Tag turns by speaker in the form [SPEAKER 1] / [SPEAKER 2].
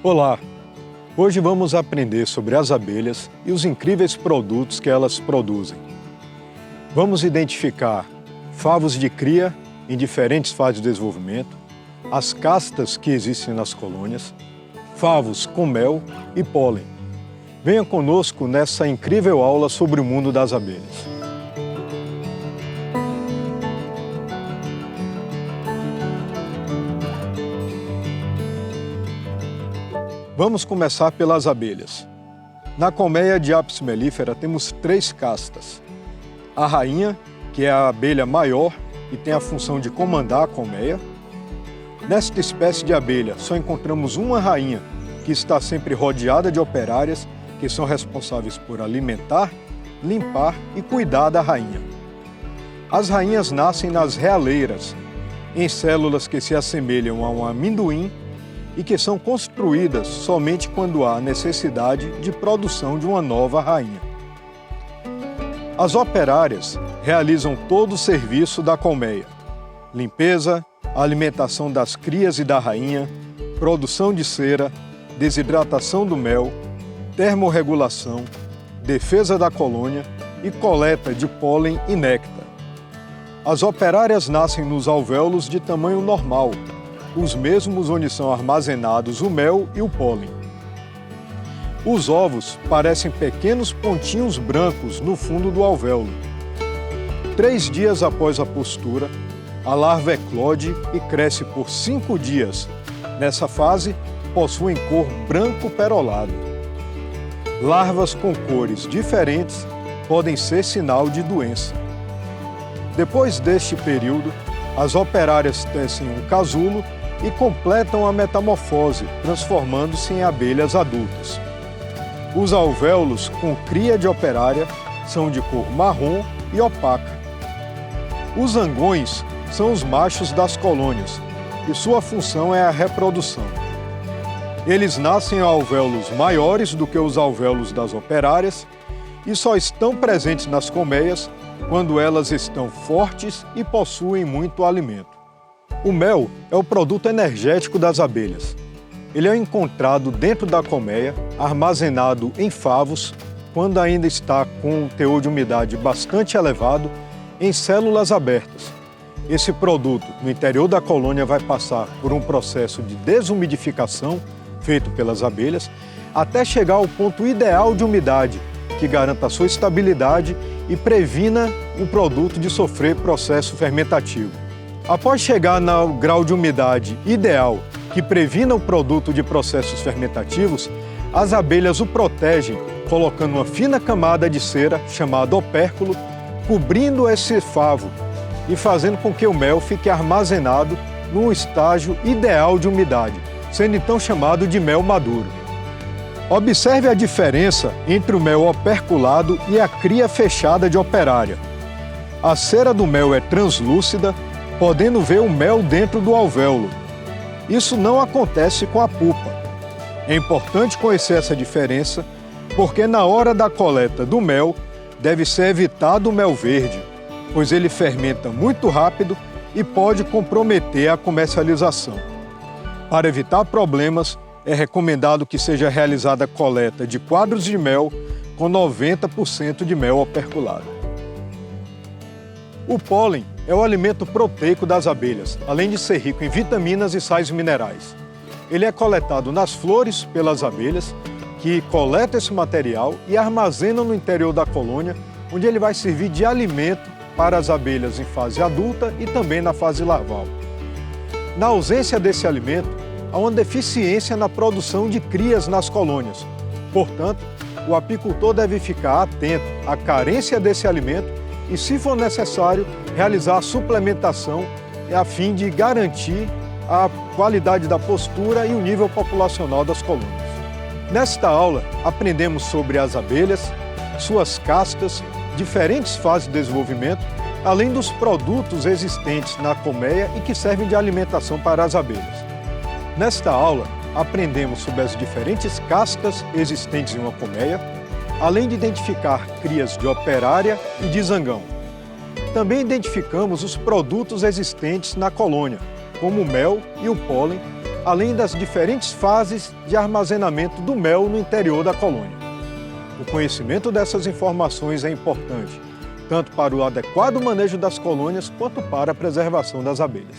[SPEAKER 1] Olá! Hoje vamos aprender sobre as abelhas e os incríveis produtos que elas produzem. Vamos identificar favos de cria em diferentes fases de desenvolvimento, as castas que existem nas colônias, favos com mel e pólen. Venha conosco nessa incrível aula sobre o mundo das abelhas. Vamos começar pelas abelhas. Na colmeia de Apis mellifera temos 3 castas. A rainha, que é a abelha maior e tem a função de comandar a colmeia. Nesta espécie de abelha só encontramos uma rainha, que está sempre rodeada de operárias, que são responsáveis por alimentar, limpar e cuidar da rainha. As rainhas nascem nas realeiras, em células que se assemelham a um amendoim e que são construídas somente quando há necessidade de produção de uma nova rainha. As operárias realizam todo o serviço da colmeia: limpeza, alimentação das crias e da rainha, produção de cera, desidratação do mel, termorregulação, defesa da colônia e coleta de pólen e néctar. As operárias nascem nos alvéolos de tamanho normal, os mesmos onde são armazenados o mel e o pólen. Os ovos parecem pequenos pontinhos brancos no fundo do alvéolo. 3 dias após a postura, a larva eclode e cresce por 5 dias. Nessa fase, possuem cor branco perolado. Larvas com cores diferentes podem ser sinal de doença. Depois deste período, as operárias tecem um casulo e completam a metamorfose, transformando-se em abelhas adultas. Os alvéolos com cria de operária são de cor marrom e opaca. Os zangões são os machos das colônias e sua função é a reprodução. Eles nascem em alvéolos maiores do que os alvéolos das operárias e só estão presentes nas colmeias quando elas estão fortes e possuem muito alimento. O mel é o produto energético das abelhas. Ele é encontrado dentro da colmeia, armazenado em favos, quando ainda está com um teor de umidade bastante elevado, em células abertas. Esse produto, no interior da colônia, vai passar por um processo de desumidificação, feito pelas abelhas, até chegar ao ponto ideal de umidade, que garanta a sua estabilidade e previna o produto de sofrer processo fermentativo. Após chegar no grau de umidade ideal, que previna o produto de processos fermentativos, as abelhas o protegem, colocando uma fina camada de cera, chamada opérculo, cobrindo esse favo e fazendo com que o mel fique armazenado num estágio ideal de umidade, sendo então chamado de mel maduro. Observe a diferença entre o mel operculado e a cria fechada de operária. A cera do mel é translúcida, podendo ver o mel dentro do alvéolo. Isso não acontece com a pupa. É importante conhecer essa diferença, porque na hora da coleta do mel, deve ser evitado o mel verde, pois ele fermenta muito rápido e pode comprometer a comercialização. Para evitar problemas, é recomendado que seja realizada a coleta de quadros de mel com 90% de mel operculado. O pólen é o alimento proteico das abelhas, além de ser rico em vitaminas e sais minerais. Ele é coletado nas flores pelas abelhas, que coletam esse material e armazenam no interior da colônia, onde ele vai servir de alimento para as abelhas em fase adulta e também na fase larval. Na ausência desse alimento, há uma deficiência na produção de crias nas colônias. Portanto, o apicultor deve ficar atento à carência desse alimento e, se for necessário, realizar a suplementação a fim de garantir a qualidade da postura e o nível populacional das colônias. Nesta aula, aprendemos sobre as abelhas, suas castas, diferentes fases de desenvolvimento, além dos produtos existentes na colmeia e que servem de alimentação para as abelhas. Nesta aula, aprendemos sobre as diferentes castas existentes em uma colmeia, além de identificar crias de operária e de zangão. Também identificamos os produtos existentes na colônia, como o mel e o pólen, além das diferentes fases de armazenamento do mel no interior da colônia. O conhecimento dessas informações é importante, tanto para o adequado manejo das colônias quanto para a preservação das abelhas.